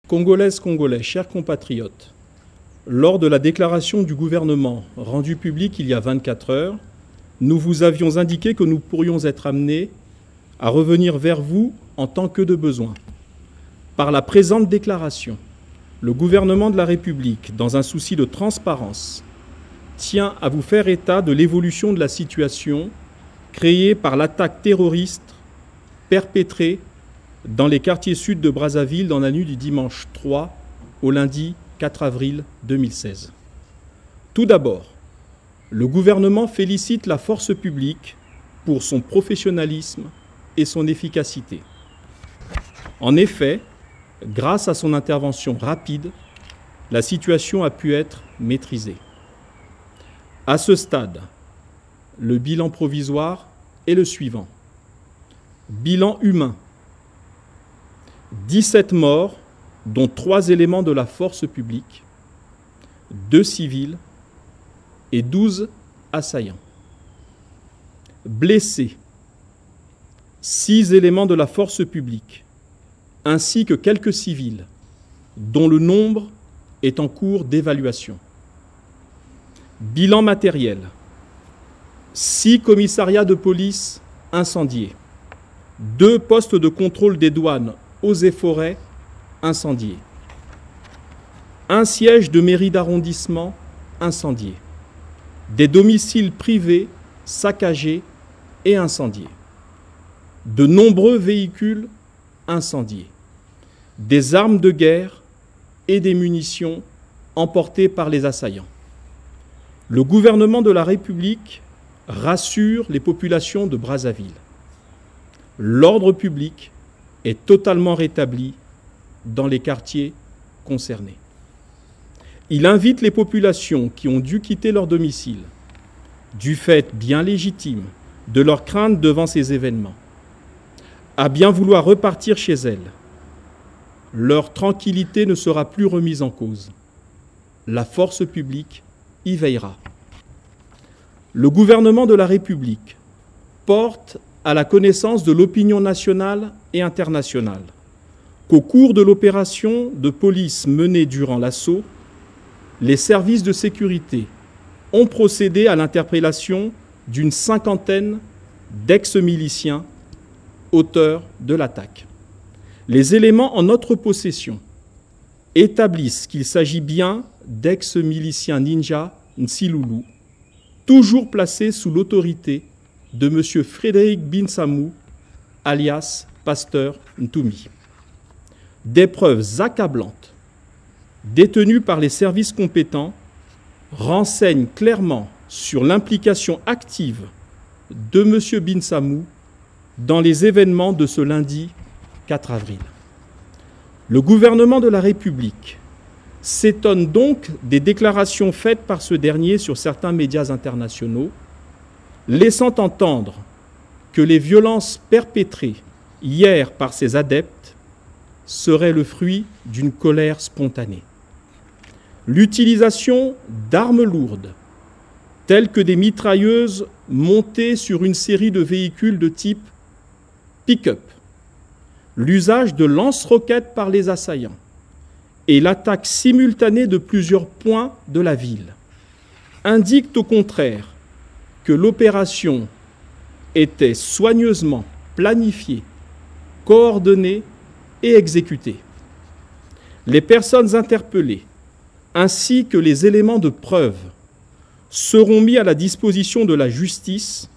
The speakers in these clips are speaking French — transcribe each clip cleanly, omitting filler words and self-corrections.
Congolaises, Congolais, chers compatriotes, lors de la déclaration du gouvernement rendue publique il y a 24 heures, nous vous avions indiqué que nous pourrions être amenés à revenir vers vous en tant que de besoin. Par la présente déclaration, le gouvernement de la République, dans un souci de transparence, tient à vous faire état de l'évolution de la situation créée par l'attaque terroriste perpétrée dans les quartiers sud de Brazzaville dans la nuit du dimanche 3 au lundi 4 avril 2016. Tout d'abord, le gouvernement félicite la force publique pour son professionnalisme et son efficacité. En effet, grâce à son intervention rapide, la situation a pu être maîtrisée. À ce stade, le bilan provisoire est le suivant. Bilan humain. 17 morts, dont 3 éléments de la force publique, 2 civils et 12 assaillants. Blessés. 6 éléments de la force publique, ainsi que quelques civils, dont le nombre est en cours d'évaluation. Bilan matériel. 6 commissariats de police incendiés. 2 postes de contrôle des douanes, eaux et forêts incendiés. 1 siège de mairie d'arrondissement incendié. Des domiciles privés saccagés et incendiés. De nombreux véhicules incendiés. Des armes de guerre et des munitions emportées par les assaillants. Le gouvernement de la République rassure les populations de Brazzaville. L'ordre public est totalement rétabli dans les quartiers concernés. Il invite les populations qui ont dû quitter leur domicile, du fait bien légitime de leur crainte devant ces événements, à bien vouloir repartir chez elles. Leur tranquillité ne sera plus remise en cause. La force publique y veillera. Le gouvernement de la République porte à la connaissance de l'opinion nationale et internationale qu'au cours de l'opération de police menée durant l'assaut, les services de sécurité ont procédé à l'interpellation d'une 50aine d'ex-miliciens auteurs de l'attaque. Les éléments en notre possession établissent qu'il s'agit bien d'ex-miliciens ninja Nsilulu, toujours placés sous l'autorité de M. Frédéric Binsamou, alias Pasteur Ntoumi. Des preuves accablantes, détenues par les services compétents, renseignent clairement sur l'implication active de M. Binsamou dans les événements de ce lundi 4 avril. Le gouvernement de la République s'étonne donc des déclarations faites par ce dernier sur certains médias internationaux, laissant entendre que les violences perpétrées hier par ses adeptes seraient le fruit d'une colère spontanée. L'utilisation d'armes lourdes, telles que des mitrailleuses montées sur une série de véhicules de type pick-up, l'usage de lance-roquettes par les assaillants et l'attaque simultanée de plusieurs points de la ville indiquent au contraire que l'opération était soigneusement planifiée, coordonnée et exécutée. Les personnes interpellées ainsi que les éléments de preuve seront mis à la disposition de la justice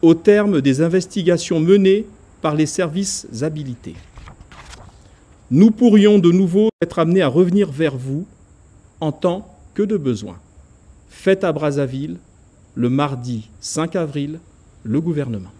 au terme des investigations menées par les services habilités. Nous pourrions de nouveau être amenés à revenir vers vous en tant que de besoin. Fête à Brazzaville, le mardi 5 avril, le gouvernement.